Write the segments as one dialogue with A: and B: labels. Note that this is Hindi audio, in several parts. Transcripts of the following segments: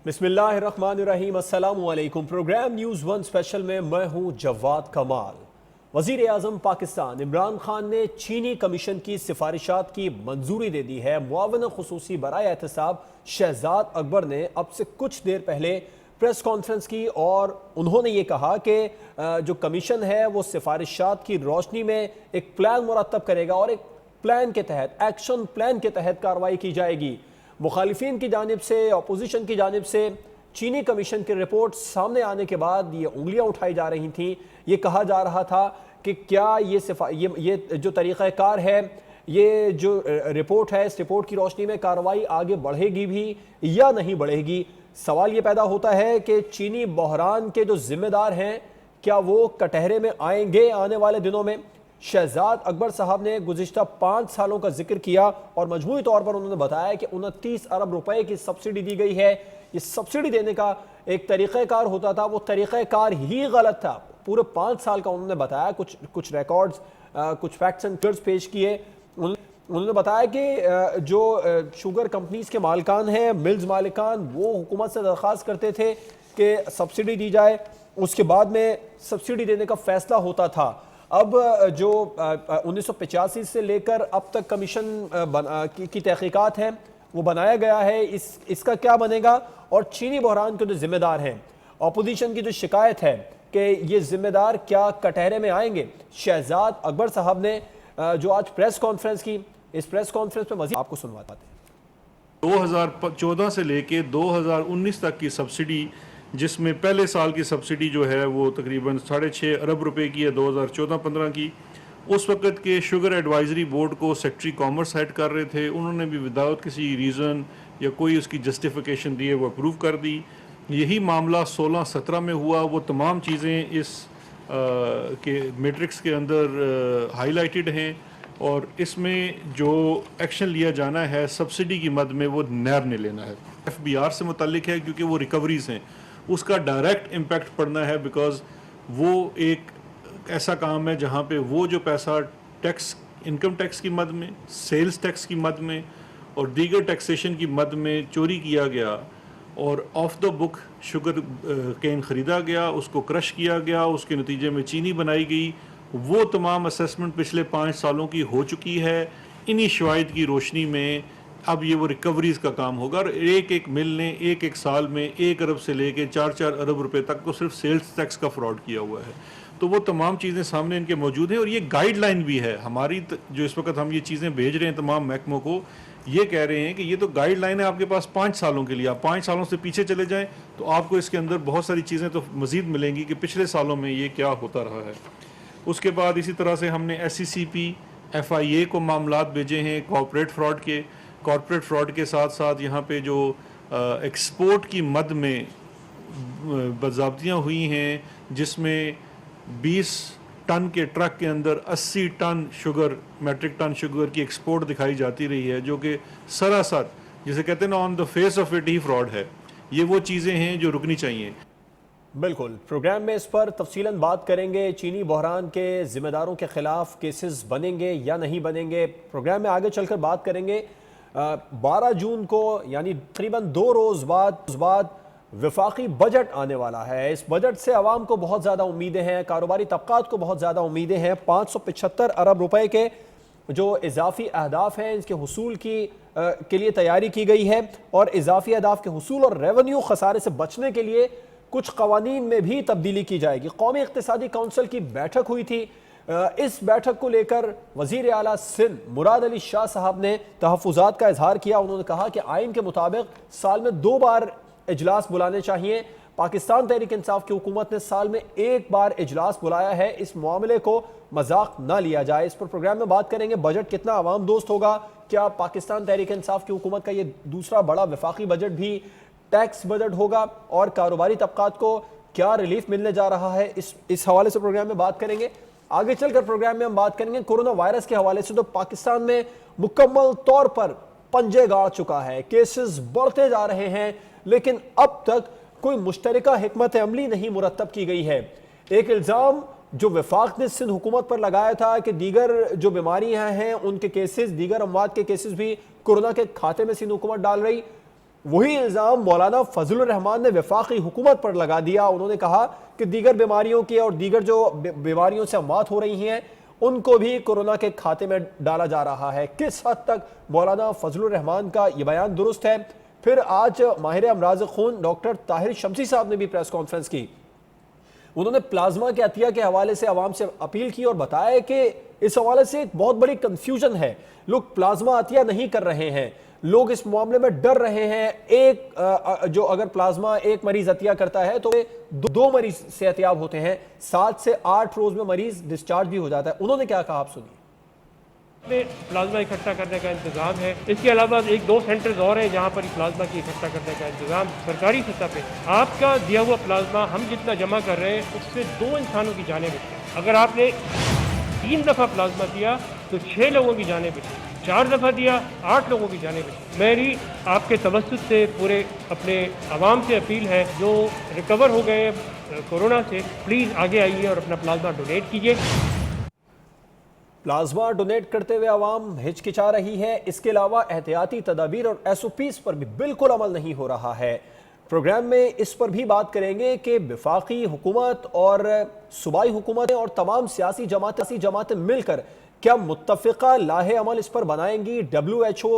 A: बिस्मिल्लाहिर्रहमानिर्रहीम, अस्सलामु अलैकुम। प्रोग्राम न्यूज़ वन स्पेशल में मैं हूं जवाद कमाल। वज़ीर आज़म पाकिस्तान इमरान खान ने चीनी कमीशन की सिफारिशात की मंजूरी दे दी है। मुआविन खुसूसी बराए एहतसाब शहजाद अकबर ने अब से कुछ देर पहले प्रेस कॉन्फ्रेंस की और उन्होंने ये कहा कि जो कमीशन है वो सिफारिशात की रोशनी में एक प्लान मुरतब करेगा और एक प्लान के तहत, एक्शन प्लान के तहत कार्रवाई की जाएगी। मुखालिफिन की जानिब से, अपोजिशन की जानिब से चीनी कमीशन की रिपोर्ट सामने आने के बाद ये उंगलियां उठाई जा रही थीं। ये कहा जा रहा था कि क्या ये जो तरीक़ाकार है, ये जो रिपोर्ट है, इस रिपोर्ट की रोशनी में कार्रवाई आगे बढ़ेगी भी या नहीं बढ़ेगी। सवाल ये पैदा होता है कि चीनी बहरान के जो जिम्मेदार हैं, क्या वो कटहरे में आएंगे आने वाले दिनों में? शहजाद अकबर साहब ने गुज़िश्ता 5 सालों का जिक्र किया और मजमूई तौर पर उन्होंने बताया कि 29 अरब रुपए की सब्सिडी दी गई है। ये सब्सिडी देने का एक तरीक़ाकार होता था, वो तरीक़ाकार ही गलत था। पूरे 5 साल का उन्होंने बताया, कुछ रिकॉर्ड्स, कुछ फैक्ट्स एंड फिगर्स पेश किए। उन्होंने बताया कि जो शुगर कंपनीज के मालिकान हैं, मिल्स मालिकान, वो हुकूमत से दरख्वास्त करते थे कि सब्सिडी दी जाए, उसके बाद में सब्सिडी देने का फैसला होता था। अब जो 1985 से लेकर अब तक कमीशन की तहकीकात है, वो बनाया गया है। इसका क्या बनेगा? और चीनी बहरान के जो जिम्मेदार हैं, अपोजिशन की जो शिकायत है कि ये जिम्मेदार क्या कटहरे में आएंगे? शहजाद अकबर साहब ने जो आज प्रेस कॉन्फ्रेंस की, इस प्रेस कॉन्फ्रेंस में मज़ीद आपको सुनवाते हैं।
B: 2014 से लेके 2019 तक की सब्सिडी, जिसमें पहले साल की सब्सिडी जो है वो तकरीबन 6.5 अरब रुपए की है 2014-15 की। उस वक़्त के शुगर एडवाइज़री बोर्ड को सेक्रेटरी कॉमर्स हेड कर रहे थे, उन्होंने भी विदाउट किसी रीज़न या कोई उसकी जस्टिफिकेशन दिए वो अप्रूव कर दी। यही मामला 16-17 में हुआ। वो तमाम चीज़ें इस के मैट्रिक्स के अंदर हाईलाइटेड हैं और इसमें जो एक्शन लिया जाना है सब्सिडी की मद में वो नैब ने लेना है। FBR से मुतल्लिक है क्योंकि वो रिकवरीज हैं, उसका डायरेक्ट इम्पैक्ट पड़ना है बिकॉज वो एक ऐसा काम है जहाँ पे वो जो पैसा टैक्स, इनकम टैक्स की मद में, सेल्स टैक्स की मद में और दीगर टैक्सेशन की मद में चोरी किया गया और of the book sugarcane ख़रीदा गया, उसको क्रश किया गया, उसके नतीजे में चीनी बनाई गई। वो तमाम असेसमेंट पिछले 5 सालों की हो चुकी है। इन्हीं शवाहिद की रोशनी में अब ये वो रिकवरीज का काम होगा और एक मिल ने एक साल में 1 अरब से लेके 4-4 अरब रुपए तक को सिर्फ सेल्स टैक्स का फ्रॉड किया हुआ है। तो वो तमाम चीज़ें सामने इनके मौजूद हैं और ये गाइडलाइन भी है हमारी, जो इस वक्त हम ये चीज़ें भेज रहे हैं तमाम महकमों को। ये कह रहे हैं कि ये तो गाइडलाइन है आपके पास 5 सालों के लिए, आप 5 सालों से पीछे चले जाएं तो आपको इसके अंदर बहुत सारी चीज़ें तो मज़ीद मिलेंगी कि पिछले सालों में ये क्या होता रहा है। उसके बाद इसी तरह से हमने SCCP, FIA को मामलात भेजे हैं कॉर्पोरेट फ्रॉड के। कॉर्पोरेट फ्रॉड के साथ साथ यहाँ पे जो एक्सपोर्ट की मद में बज़ाब्तियाँ हुई हैं, जिसमें 20 टन के ट्रक के अंदर 80 tonne sugar, metric tonne sugar की एक्सपोर्ट दिखाई जाती रही है, जो कि सरासर जिसे कहते हैं ना on the face of it he fraud है। ये वो चीज़ें हैं जो रुकनी चाहिए।
A: बिल्कुल, प्रोग्राम में इस पर तफसीलन बात करेंगे। चीनी बहरान के जिम्मेदारों के खिलाफ केसेस बनेंगे या नहीं बनेंगे, प्रोग्राम में आगे चलकर बात करेंगे। 12 जून को यानी तकरीबन 2 रोज़ बाद वफाकी बजट आने वाला है। इस बजट से आवाम को बहुत ज़्यादा उम्मीदें हैं, कारोबारी तबकात को बहुत ज़्यादा उम्मीदें हैं। 575 अरब रुपए के जो इजाफी अहदाफ हैं, इसके हुसूल के लिए तैयारी की गई है और इजाफी अहदाफ के हुसूल और रेवेन्यू खसारे से बचने के लिए कुछ कवानीन में भी तब्दीली की जाएगी। कौमी इक़्तिसादी काउंसिल की बैठक हुई थी। इस बैठक को लेकर वज़ीर आला सिंध मुराद अली शाह साहब ने तहफ़्फ़ुज़ात का इजहार किया। उन्होंने कहा कि आइन के मुताबिक साल में 2 बार इजलास बुलाने चाहिए। पाकिस्तान तहरीक इंसाफ की हुकूमत ने साल में 1 बार इजलास बुलाया है। इस मामले को मजाक ना लिया जाए। इस पर प्रोग्राम में बात करेंगे। बजट कितना आवाम दोस्त होगा? क्या पाकिस्तान तहरीक इंसाफ की हुकूमत का ये दूसरा बड़ा वफाकी बजट भी टैक्स बजट होगा और कारोबारी तबकात को क्या रिलीफ मिलने जा रहा है? इस हवाले से प्रोग्राम में बात करेंगे। आगे चलकर प्रोग्राम में हम बात करेंगे कोरोना वायरस के हवाले से। तो पाकिस्तान में मुकम्मल तौर पर पंजे गाड़ चुका है, केसेस बढ़ते जा रहे हैं, लेकिन अब तक कोई मुश्तरका हिकमत अमली नहीं मुरतब की गई है। एक इल्ज़ाम जो वफाक ने सिंध हुकूमत पर लगाया था कि दीगर जो बीमारियां हैं उनके केसेस, दीगर अमवात के केसेस भी कोरोना के खाते में सिंध हुकूमत डाल रही। वही इल्जाम मौलाना फजलुर रहमान ने वफाकी हुकूमत पर लगा दिया। उन्होंने कहा कि दीगर बीमारियों की और दीगर जो बीमारियों से मौत हो रही हैं उनको भी कोरोना के खाते में डाला जा रहा है। किस हद तक मौलाना फजलुर रहमान का यह बयान दुरुस्त है? फिर आज माहिर अमराज खून डॉक्टर ताहिर शमसी साहब ने भी प्रेस कॉन्फ्रेंस की। उन्होंने प्लाज्मा के अतिया के हवाले से आवाम से अपील की और बताया कि इस हवाले से एक बहुत बड़ी कंफ्यूजन है। लोग प्लाज्मा अतिया नहीं कर रहे हैं, लोग इस मामले में डर रहे हैं। जो अगर प्लाज्मा एक मरीज अतिया करता है तो दो मरीज सेहतियाब होते हैं, 7 से 8 रोज में मरीज डिस्चार्ज भी हो जाता है। उन्होंने क्या कहा, आप सुनिए।
C: प्लाज्मा इकट्ठा करने का इंतजाम है। इसके अलावा 1-2 सेंटर्स और हैं जहाँ पर प्लाज्मा की इकट्ठा करने का इंतजाम सरकारी सतह पे। आपका दिया हुआ प्लाज्मा हम जितना जमा कर रहे हैं उससे 2 इंसानों की जानें बचती। अगर आपने 3 दफ़ा प्लाज्मा दिया तो 6 लोगों की जानें बची, 4 दफ़ा दिया 8 लोगों की जानें बची। मेरी आपके तवज्जुह से पूरे अपने आवाम से अपील है, जो रिकवर हो गए कोरोना से, प्लीज़ आगे आइए और अपना प्लाज्मा डोनेट कीजिए।
A: प्लाज्मा डोनेट करते हुए आवाम हिचकिचा रही है। इसके अलावा एहतियाती तदाबीर और SOPs पर भी बिल्कुल अमल नहीं हो रहा है। प्रोग्राम में इस पर भी बात करेंगे कि वफाकी हुकूमत और सूबाई हुकूमतें और तमाम सियासी जमातें मिलकर क्या मुत्तफ़िक़ा लाहे अमल इस पर बनाएंगी। WHO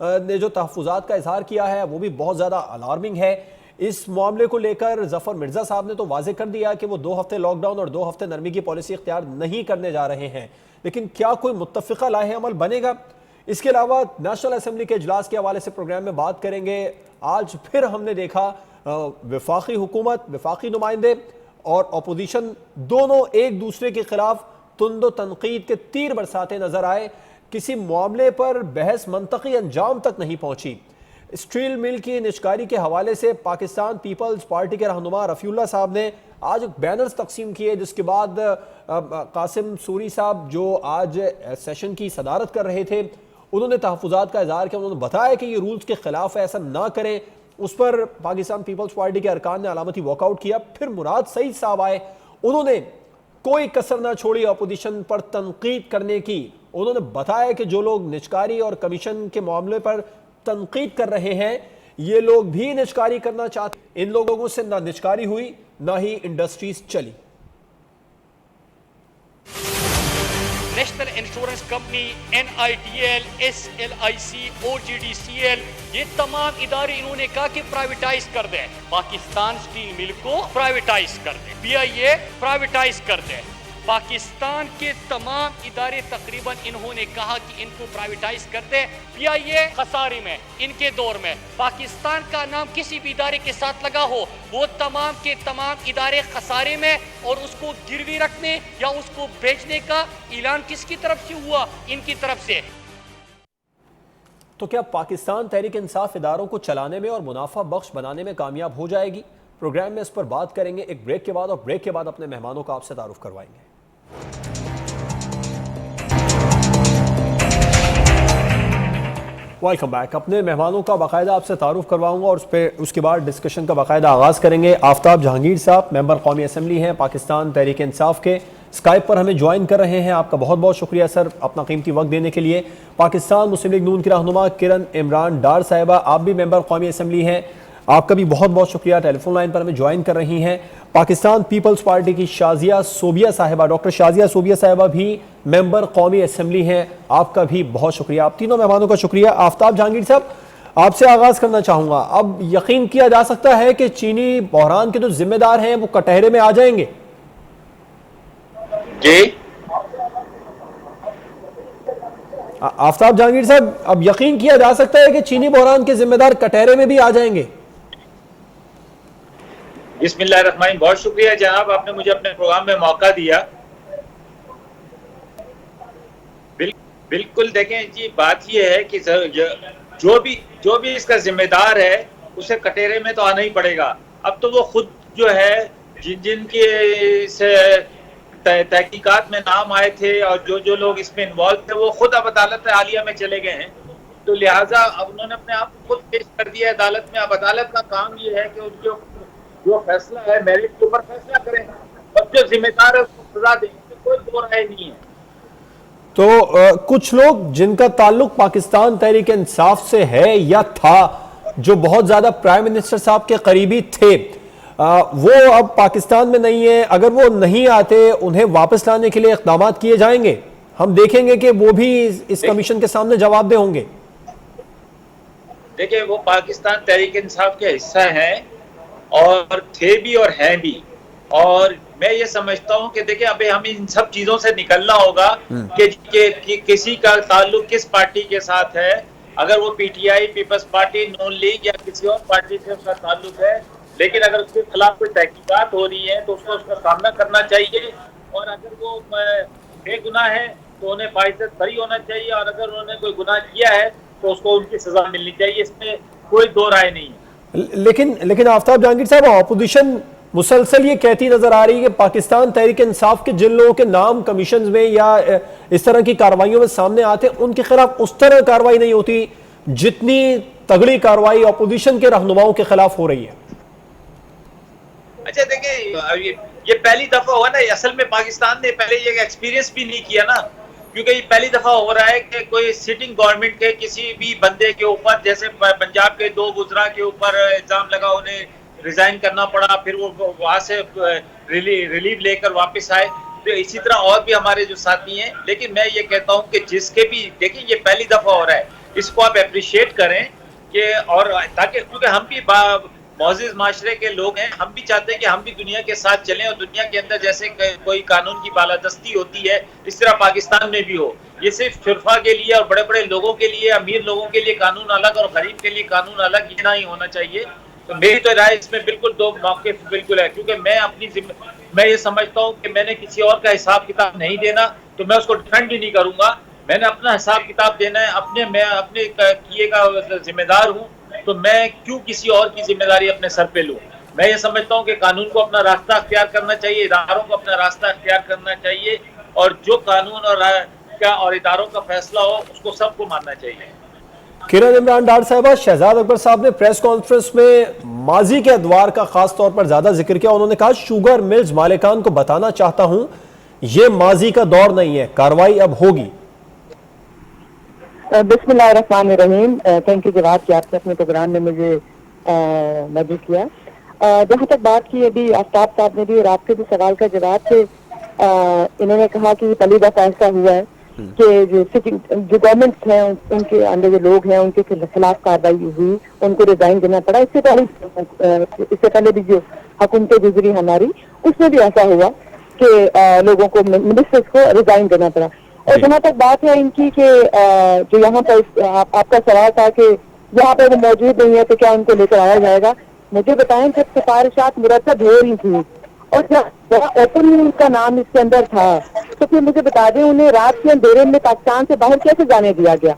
A: ने जो तहफ़्फ़ुज़ात का इजहार किया है वो भी बहुत ज़्यादा अलार्मिंग है। इस मामले को लेकर जफर मिर्जा साहब ने तो वाज़ेह कर दिया कि वो 2 हफ्ते लॉकडाउन और 2 हफ्ते नरमी की पॉलिसी इख्तियार नहीं करने जा रहे हैं, लेकिन क्या कोई मुत्तफ़िक़ा लाहे अमल बनेगा? इसके अलावा नेशनल असेंबली के इजलास के हवाले से प्रोग्राम में बात करेंगे। आज फिर हमने देखा वफाकी हुकूमत, वफाकी नुमाइंदे और अपोजिशन दोनों एक दूसरे के खिलाफ तुंदो तनकीद के तीर बरसाते नजर आए। किसी मामले पर बहस मंतकी अंजाम तक नहीं पहुंची। स्टील मिल की निचकारी के हवाले से पाकिस्तान पीपल्स पार्टी के रहनुमा रफ़ीउल्लाह साहब ने आज बैनर्स तकसीम किए, जिसके बाद कासिम सूरी साहब जो आज सेशन की सदारत कर रहे थे उन्होंने तहफ़्फ़ुज़ात का इज़हार किया। उन्होंने बताया कि ये रूल्स के खिलाफ है, ऐसा ना करें। उस पर पाकिस्तान पीपल्स पार्टी के अरकान ने अलामती वॉकआउट किया। फिर मुराद सईद साहब आए, उन्होंने कोई कसर ना छोड़ी अपोजिशन पर तनकीद करने की। उन्होंने बताया कि जो लोग निचकारी और कमीशन के मामले पर तनकीद कर रहे हैं ये लोग भी निचकारी करना चाहते। इन लोगों से ना निचकारी हुई ना ही इंडस्ट्रीज चली।
D: National insurance company, NITL, SLIC, OGDCL, ये तमाम इदारे इन्होंने कहा कि प्राइवेटाइज कर दे। पाकिस्तान स्टील मिल को प्राइवेटाइज कर दे, PIA प्राइवेटाइज कर दे। पाकिस्तान के तमाम इदारे तकरीबन इन्होंने कहा कि इनको प्राइवेटाइज कर दे। PIA खसारे में, इनके दौर में पाकिस्तान का नाम किसी भी इदारे के साथ लगा हो वो तमाम के तमाम इदारे खसारे में, और उसको गिरवी रखने या उसको बेचने का ऐलान किसकी तरफ से हुआ? इनकी तरफ से।
A: तो क्या पाकिस्तान तहरीक इंसाफ इदारों को चलाने में और मुनाफा बख्श बनाने में कामयाब हो जाएगी? प्रोग्राम में इस पर बात करेंगे एक ब्रेक के बाद, और ब्रेक के बाद अपने मेहमानों का आपसे तारुफ करवाएंगे। Welcome back. अपने मेहमानों का बाकायदा आपसे तारुफ करवाऊंगा और उसके बाद डिस्कशन का बाकायदा आगाज़ करेंगे। आफ्ताब जहांगीर साहब मेंबर कौमी असम्बली हैं पाकिस्तान तहरीक इंसाफ के, स्काइप पर हमें ज्वाइन कर रहे हैं। आपका बहुत बहुत शुक्रिया सर अपना कीमती वक्त देने के लिए। पाकिस्तान मुस्लिम लीग नून की रहनुमा किरण इमरान डार साहिबा, आप भी मेंबर कौमी असम्बली हैं, आपका भी बहुत बहुत शुक्रिया टेलीफोन लाइन पर हमें ज्वाइन कर रही हैं। पाकिस्तान पीपल्स पार्टी की शाजिया सोबिया साहिबा, डॉक्टर शाजिया सोबिया साहिबा भी मेंबर कौमी असम्बली हैं, आपका भी बहुत शुक्रिया। आप तीनों मेहमानों का शुक्रिया। आफ्ताब जहांगीर साहब आपसे आगाज करना चाहूंगा, अब यकीन किया जा सकता है कि चीनी बहरान के जो जिम्मेदार हैं वो कटहरे में आ जाएंगे?
D: जी
A: आफ्ताब जहांगीर साहब, अब यकीन किया जा सकता है कि चीनी बहरान के जिम्मेदार कटहरे में भी आ जाएंगे?
E: बिस्मिल्लाहिर्रहमानिर्रहीम, बहुत शुक्रिया जनाब, आपने मुझे अपने प्रोग्राम में मौका दिया। बिल्कुल देखें जी, बात ये है कि जो भी इसका जिम्मेदार है उसे कटेरे में तो आना ही पड़ेगा। अब तो वो खुद जो है जिनके से तहकीकात में नाम आए थे और जो लोग इसमें इन्वॉल्व थे वो खुद अब अदालत आलिया में चले गए हैं, तो लिहाजा अब उन्होंने अपने आप को खुद पेश कर दिया अदालत में। अब अदालत का काम ये है कि उनके जो फैसला है मेरिट के ऊपर फैसला करें और जो जिम्मेदार है उसको सजा दें, कोई दो राय नहीं है।
A: तो कुछ लोग जिनका ताल्लुक पाकिस्तान तहरीक इंसाफ से है या था जो बहुत ज्यादा प्राइम मिनिस्टर साहब के करीबी थे, वो अब पाकिस्तान में नहीं है। अगर वो नहीं आते, उन्हें वापस लाने के लिए इक़दाम किए जाएंगे। हम देखेंगे कि वो भी इस कमीशन के सामने जवाबदेह होंगे।
E: देखिए, वो पाकिस्तान तहरीक इंसाफ के हिस्सा हैं और थे भी और हैं भी। और मैं ये समझता हूँ कि देखिए, अभी हमें इन सब चीजों से निकलना होगा कि किसी का ताल्लुक किस पार्टी के साथ है। अगर वो पीटीआई, पीपल्स पार्टी, नून लीग या किसी और पार्टी से उसका ताल्लुक है, लेकिन अगर उसके खिलाफ कोई तहकीकात हो रही है तो उसको उसका सामना करना चाहिए। और अगर वो बेगुनाह है तो उन्हें बाइज्जत बरी होना चाहिए, और अगर उन्होंने कोई गुनाह किया है तो उसको उनकी सजा मिलनी चाहिए। इसमें कोई दो राय नहीं है।
A: लेकिन आफ्ताब जहांगीर साहब, ऑपोजिशन मुसलसल ये कहती नजर आ रही है कि पाकिस्तान तहरीक इंसाफ के जिन लोगों के नाम कमीशन में या इस तरह की कार्रवाइयों में सामने आते, उनके खिलाफ उस तरह कार्रवाई नहीं होती जितनी तगड़ी कार्रवाई ऑपोजिशन के रहनुमाओं के खिलाफ हो रही है।
E: अच्छा, देखिए, ये पहली दफा हुआ ना। असल में पाकिस्तान ने पहले ये एक्सपीरियंस भी नहीं किया ना, क्योंकि ये पहली दफा हो रहा है कि कोई सिटिंग गवर्नमेंट के किसी भी बंदे के ऊपर, जैसे पंजाब के 2 वुज़रा के ऊपर इल्जाम लगा, उन्हें रिजाइन करना पड़ा, फिर वो वहां से रिलीव लेकर वापस आए। तो इसी तरह और भी हमारे जो साथी हैं। लेकिन मैं ये कहता हूँ कि जिसके भी, देखिए, ये पहली दफा हो रहा है, इसको आप अप्रिशिएट करें कि, और ताकि, क्योंकि हम भी मौजूद माशरे के लोग हैं, हम भी चाहते हैं कि हम भी दुनिया के साथ चलें, और दुनिया के अंदर जैसे कोई कानून की बालादस्ती होती है, इस तरह पाकिस्तान में भी हो। ये सिर्फ शुरफा के लिए और बड़े बड़े लोगों के लिए, अमीर लोगों के लिए कानून अलग और गरीब के लिए कानून अलग, ये नहीं होना चाहिए। तो मेरी तो राय इसमें बिल्कुल दो मौके बिल्कुल है, क्योंकि मैं ये समझता हूँ कि मैंने किसी और का हिसाब किताब नहीं देना, तो मैं उसको डिफेंड भी नहीं करूंगा। मैंने अपना हिसाब किताब देना है, मैं अपने किए का जिम्मेदार हूँ, तो मैं क्यों किसी और की जिम्मेदारी अपने सर पे लूं। मैं ये समझता हूँ कि कानून को अपना रास्ता अख्तियार करना चाहिए, इदारों को अपना रास्ता अख्तियार करना चाहिए, और जो कानून और इदारों का फैसला हो उसको सबको मानना चाहिए।
A: किरण इमरान डार साहबा, शहजाद अकबर साहब ने प्रेस कॉन्फ्रेंस में माजी के अदवार का खास तौर पर ज्यादा जिक्र किया। उन्होंने कहा, शुगर मिल्स मालिकान को बताना चाहता हूं, ये माजी का दौर नहीं है, कार्रवाई अब होगी।
F: बिस्मिल्लाहिर्रहमानिर्रहीम। थैंक यू जवाब कि आपने अपने प्रोग्राम में मुझे मदद किया। जहाँ तक बात की अभी आफ्ताब साहब ने भी और आपके भी सवाल का जवाब थे, इन्होंने कहा कि पहली दफा ऐसा हुआ है कि जो गवर्नमेंट है उनके अंदर जो लोग हैं उनके खिलाफ कार्रवाई हुई, उनको रिजाइन देना पड़ा। इससे पहले भी जो हुकूमतें गुजरी हमारी, उसमें भी ऐसा हुआ कि लोगों को, मिनिस्टर्स को रिजाइन देना पड़ा। और जहाँ तक बात है इनकी कि जो यहाँ पर आपका सवाल था कि यहाँ पर वो मौजूद नहीं है तो क्या उनको लेकर आया जाएगा, मुझे बताएं जब सिफारिशात मुरतब हो रही थी और जब ओपनली उनका नाम इसके अंदर था, तो फिर मुझे बता दें उन्हें रात के अंधेरे में पाकिस्तान से बाहर कैसे जाने दिया गया।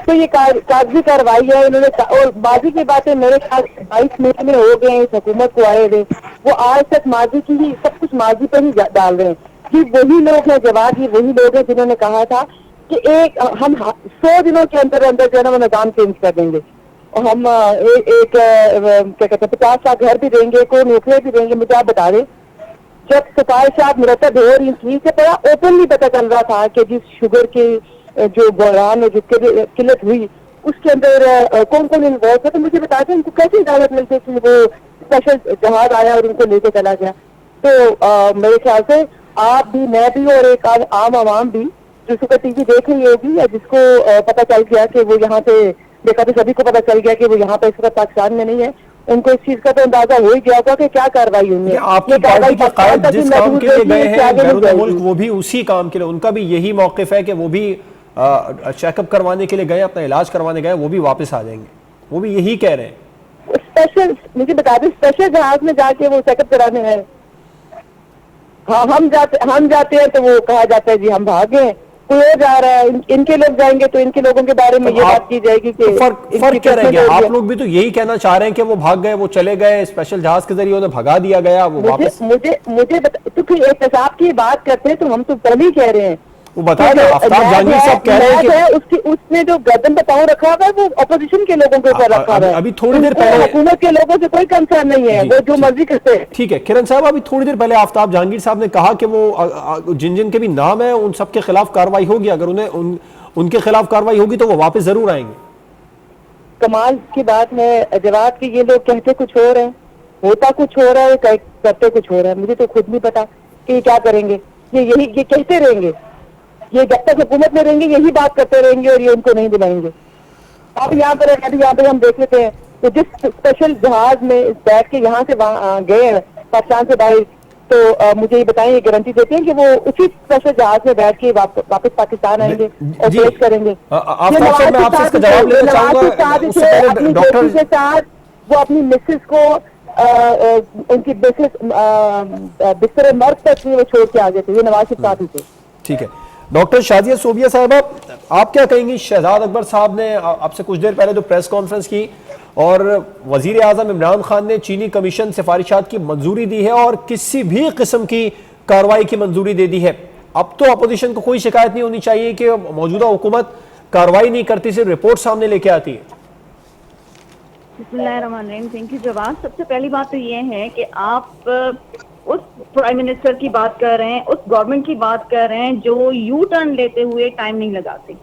F: तो ये कागजी कार्रवाई है इन्होंने। और बाजी की बातें मेरे ख्याल 22 महीने हो गए हैं इस हुकूमत को आए हुए, वो आज तक माजी की ही सब कुछ माजी पर ही डाल रहे हैं। कि वही लोग हैं, जवाब ये वही लोग हैं जिन्होंने कहा था कि हम 100 दिनों के अंदर अंदर जो है ना वो निजाम चेंज कर देंगे और हम क्या कहते हैं 50 लाख घर भी देंगे, कोई नौकरियां भी देंगे। मुझे आप बता दें, जब सिफारिशात मुरतब हो रही थी से बड़ा ओपनली पता चल रहा था कि जिस शुगर के जो बहरान है, जिसके किल्लत हुई, उसके अंदर कौन कौन इन्वॉल्व है। तो मुझे बता दें उनको कैसे इजाजत मिलती कि वो स्पेशल जहाज आया और उनको लेके चला गया। तो मेरे ख्याल से आप भी, मैं भी और एक आम आवाम भी जिसको टीवी देख रही होगी या जिसको पता चल गया कि वो यहाँ पे देखा, तो सभी को पता चल गया कि वो यहाँ पे इस वक्त पाकिस्तान में नहीं है, उनको इस चीज का तो अंदाजा हो ही गया होगा कि क्या कार्रवाई हुई है।
A: आपकी पार्टी के कायद जिस काम के लिए गए हैं बैरून मुल्क, वो भी उसी काम के लिए, उनका भी यही मौकिफ है कि वो भी चेकअप करवाने के लिए गए, अपना इलाज करवाने गए, वो भी वापस आ जाएंगे, वो भी यही कह रहे हैं।
F: स्पेशल मुझे बता दें, स्पेशल जहाज में जाके वो चेकअप कराने हैं। हाँ, हम जाते हैं तो वो कहा जाता है जी हम भाग गए, कोई और जा रहा है, इनके लोग जाएंगे तो इनके लोगों के बारे में ये बात की जाएगी कि
A: फर्क क्या रह गया। आप लोग भी तो यही कहना चाह रहे हैं कि वो भाग गए, वो चले गए, स्पेशल जहाज के जरिए उन्हें भगा दिया गया, वो वापस।
F: मुझे तो फिर एक हिसाब की बात करते हैं तो हम तो पहले ही कह रहे हैं,
A: वो बता रहे आफ्ताब जहांगीर साहब कह रहे हैं कि
F: उसने जो गर्दन पे पाँव रखा हुआ है वो अपोजिशन के लोगों के ऊपर रखा हुआ है।
A: अभी थोड़ी देर पहले
F: हुकूमत के लोगों से कोई कंसर्न नहीं है, वो जो मर्जी करते हैं।
A: ठीक है किरण साहब, अभी थोड़ी देर पहले आफ्ताब जहांगीर साहब ने कहा कि वो जिन जिन के भी नाम है उन सबके खिलाफ कार्रवाई होगी, अगर उनके खिलाफ कार्रवाई होगी तो वो वापस जरूर आएंगे।
F: कमाल की बात है जवाब कि ये लोग कहते कुछ और है, होता कुछ हो रहा है, करते कुछ हो रहा है। मुझे तो खुद नहीं पता कि ये क्या करेंगे। ये कहते रहेंगे, ये जब तक हुकूमत में रहेंगे यही बात करते रहेंगे और ये उनको नहीं दिलाएंगे। अब यहाँ पर हम देख लेते हैं तो जिस स्पेशल जहाज में बैठ के यहाँ से वहाँ गए हैं पाकिस्तान से बाहर, तो मुझे ये बताएं, ये गारंटी देते हैं कि वो उसी स्पेशल जहाज में बैठ के वापस पाकिस्तान आएंगे और पेश करेंगे।
A: आफ्ताब साहब, मैं आपसे इसका जवाब लेना चाहूंगा। उससे पहले
F: अपनी
A: डॉक्टर
F: बेटी के साथ वो अपनी मिसेस को उनकी बिस्तर मर्द तक वो छोड़ के आ गए थे। ये नवाज शरीफ साहब ही थे।
A: ठीक है, डॉक्टर शाजिया सोबिया साहब, आप क्या कहेंगी? शहजाद अकबर साहब ने आपसे कुछ देर पहले जो प्रेस कॉन्फ्रेंस की और वजीर आजम इमरान खान ने चीनी कमीशन सिफारिशात की मंजूरी दी है और किसी भी किस्म की कार्रवाई की मंजूरी दे दी है। अब तो अपोजिशन को कोई शिकायत नहीं होनी चाहिए कि मौजूदा हुकूमत कार्रवाई नहीं करती, सिर्फ रिपोर्ट सामने लेके आती है।
G: बिस्मिल्लाहिर्रहमानिर्रहीम। थैंक यू जवाब। सबसे पहली बात तो ये है कि आप उस प्राइम मिनिस्टर की बात कर रहे हैं, उस गवर्नमेंट की बात कर रहे हैं जो यू टर्न लेते हुए टाइम नहीं लगाते।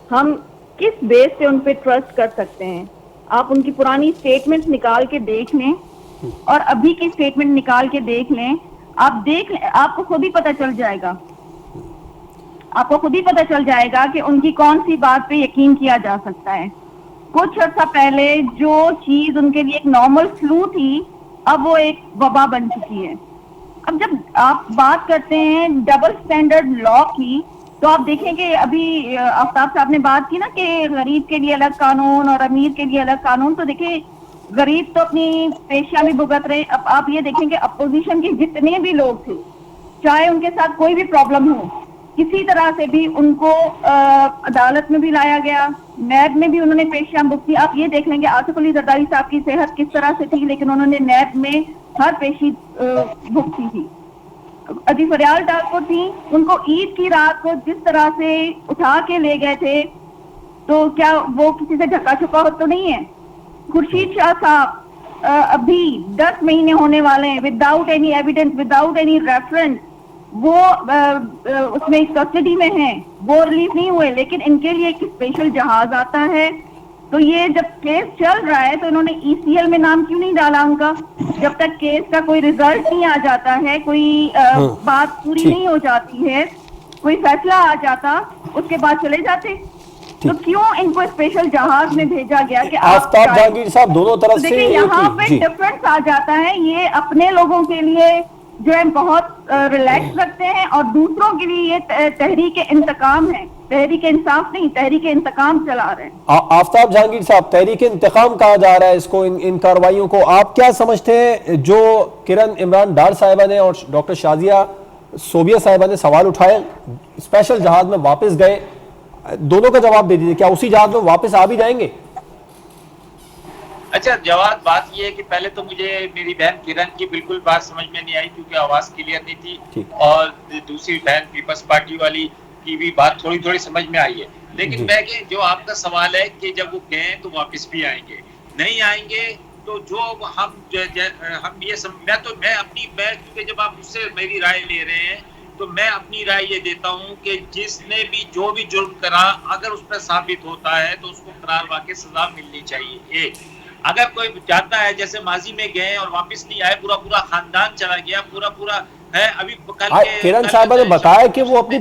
G: हम किस बेस पे उन पे ट्रस्ट कर सकते हैं? आप उनकी पुरानी स्टेटमेंट निकाल के देख लें और अभी की स्टेटमेंट निकाल के देख लें। आपको खुद ही पता चल जाएगा, आपको खुद ही पता चल जाएगा कि उनकी कौन सी बात पे यकीन किया जा सकता है। कुछ अर्सा पहले जो चीज उनके लिए एक नॉर्मल फ्लू थी, अब वो एक वबा बन चुकी है। अब जब आप बात करते हैं डबल स्टैंडर्ड लॉ की, तो आप देखें कि अभी आफ्ताब साहब ने बात की ना कि गरीब के लिए अलग कानून और अमीर के लिए अलग कानून। तो देखिए, गरीब तो अपनी पेशियां भी भुगत रहे। अब आप ये देखें कि अपोजिशन के जितने भी लोग थे, चाहे उनके साथ कोई भी प्रॉब्लम हो, किसी तरह से भी उनको अदालत में भी लाया गया, नैब में भी उन्होंने पेशियां भुगती। आप ये देख लेंगे आसिफ अली जरदारी साहब की सेहत किस तरह से थी, लेकिन उन्होंने नैब में हर पेशी भुगती थी। अजी फरियाल ठाकुर थी, उनको ईद की रात को जिस तरह से उठा के ले गए थे, तो क्या वो किसी से ढका छुपा हो तो नहीं है? खुर्शीद शाह साहब अभी 10 महीने होने वाले हैं, without any evidence, without any reference, वो उसमें कस्टडी में हैं, वो रिलीज नहीं हुए। लेकिन इनके लिए एक स्पेशल जहाज आता है। तो ये जब केस चल रहा है तो इन्होंने ECL में नाम क्यों नहीं डाला उनका? जब तक केस का कोई रिजल्ट नहीं आ जाता है, कोई बात पूरी नहीं हो जाती है, कोई फैसला आ जाता, उसके बाद चले जाते। तो क्यों इनको स्पेशल जहाज में भेजा गया कि
A: आफ्ताब जहांगीर साहब दोनों तरफ से?
G: देखिए, यहाँ पे डिफरेंस आ जाता है। ये अपने लोगों के लिए जो है बहुत रिलैक्स रखते हैं और दूसरों के लिए ये तहरीक इंतकाम है, तहरीक इंसाफ नहीं, तहरीक इंतकाम चला रहे हैं।
A: आफ्ताब जहांगीर साहब, तहरीक इंतकाम कहा जा रहा है इसको, इन कार्रवाइयों को। आप क्या समझते हैं? जो किरण इमरान डार साहिबा ने और डॉक्टर शाजिया सोबिया साहिबा ने सवाल उठाए, स्पेशल जहाज में वापस गए, दोनों का जवाब दे दीजिए। क्या उसी जहाज में वापस आ भी जाएंगे?
E: अच्छा, जवाब बात ये है कि पहले तो मुझे मेरी बहन किरण की बिल्कुल बात समझ में नहीं आई क्योंकि आवाज क्लियर नहीं थी, और दूसरी बहन पीपल्स पार्टी वाली की भी बात थोड़ी थोड़ी समझ में आई है। लेकिन मैं कि जो आपका सवाल है कि जब वो गए तो वापस भी आएंगे, नहीं आएंगे, तो जो हम ये मैं क्योंकि जब आप मुझसे मेरी राय ले रहे हैं तो मैं अपनी राय ये देता हूँ कि जिसने भी जो भी जुर्म करा, अगर उस पर साबित होता है तो उसको करार वाकई सजा मिलनी चाहिए। एक अगर कोई जाता है, जैसे माजी में गए और वापस नहीं आए, पूरा खानदान चला गया, पूरा है। अभी
A: किरण साहबा ने बताया कि वो अपनी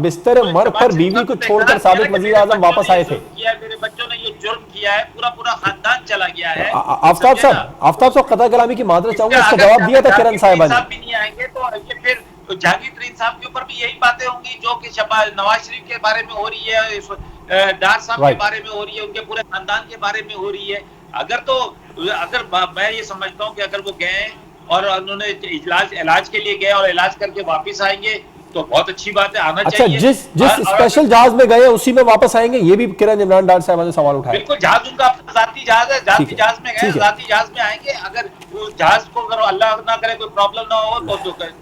A: बिस्तर मर्द पर बीवी को छोड़कर साबिक वजीर आजम वापस आए थे।
E: मेरे बच्चों ने ये जुर्म किया है, पूरा खानदान चला गया है।
A: आफ्ताब साहब कता कलामी की मादरत चाहूंगा, इसका जवाब दिया था किरण साहिबा ने।
E: भी नहीं आएंगे तो ये फिर जहांगीर तरीन साहब के ऊपर भी यही बातें होंगी जो कि नवाज शरीफ के बारे में हो रही है, डार साहब के बारे में हो रही है, उनके पूरे खानदान के बारे में हो रही है। अगर मैं ये समझता हूँ कि अगर वो गए और उन्होंने इलाज के लिए गए और इलाज करके वापस आएंगे तो बहुत अच्छी बात है, आना चाहिए।
A: जिस स्पेशल जहाज में गए उसी में वापस आएंगे, ये भी किरण इमरान डार साहब ने सवाल उठाया।
E: बिल्कुल, जहाज उनका जाती जहाज है, जाती जहाज में गए, जाती जहाज में आएंगे। अगर वो जहाज को अगर अल्लाह ना करे कोई प्रॉब्लम ना हो तो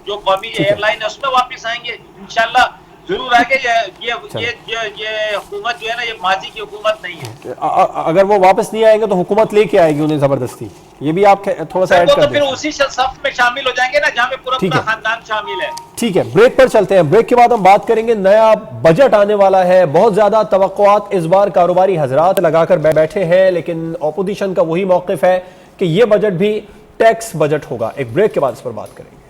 E: जो कौमी एयरलाइन है उसमें वापस आएंगे इंशाल्लाह। जरूर आगे ये हुकूमत जो है ना, ये माजी की हुकूमत नहीं है।
A: अगर वो वापस नहीं आएंगे तो हुकूमत लेके आएगी उन्हें जबरदस्ती। ये भी आप थोड़ा सा ऐड
E: वो
A: कर
E: तो फिर
A: दें।
E: उसी सफ में शामिल हो जाएंगे ना जहाँ पे पूरा
A: ठीक
E: पूरा
A: है।
E: खानदान शामिल है।
A: ठीक है, ब्रेक पर चलते हैं। ब्रेक के बाद हम बात करेंगे, नया बजट आने वाला है, बहुत ज्यादा तवक्कुआत इस बार कारोबारी हजरात लगाकर बैठे हैं, लेकिन ऑपोजिशन का वही मौकिफ है कि यह बजट भी टैक्स बजट होगा। एक ब्रेक के बाद इस पर बात करेंगे।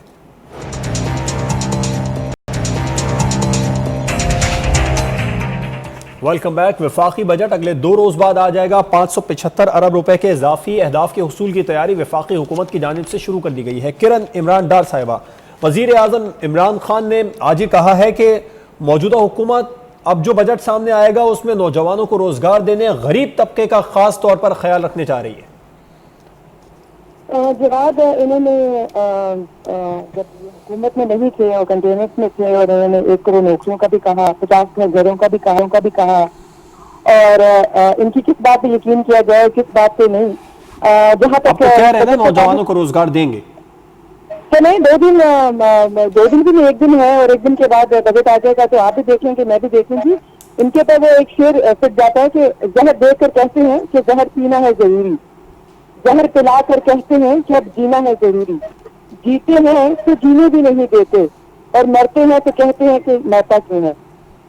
A: Welcome back. वफाकी बजट अगले 2 रोज बाद आ जाएगा। 575 अरब रुपए के इजाफी अहदाफ के हुसूल की तैयारी वफाकी हुकूमत की जानिब से शुरू कर दी गई है। किरण इमरान डार साहिबा, वजीर आजम इमरान खान ने आज ही कहा है कि मौजूदा हुकूमत अब जो बजट सामने आएगा उसमें नौजवानों को रोजगार देने, गरीब तबके का खास तौर पर ख्याल रखने जा रही है।
F: जवाब इन्होंने जब हुकूमत में नहीं थे और कंटेनर्स में थे और इन्होंने 1 करोड़ नौकरियों का भी कहा, 50 घरों का भी कहा और इनकी किस बात पे यकीन किया जाए, किस बात पे नहीं। जहाँ तक
A: कह रहे हैं ना नौजवानों को रोजगार देंगे,
F: तो नहीं, 2 दिन भी नहीं, 1 दिन है और 1 दिन के बाद बजट आ जाएगा तो आप भी देख लेंगे, मैं भी देखूंगी। इनके पर वो एक शेर फिट जाता है कि जहर देख कर कहते हैं कि जहर पीना है जरूरी, जहर पिला कर कहते हैं कि अब जीना है जरूरी, जीते हैं तो जीने भी नहीं देते और मरते हैं तो कहते हैं कि मरता क्यों है।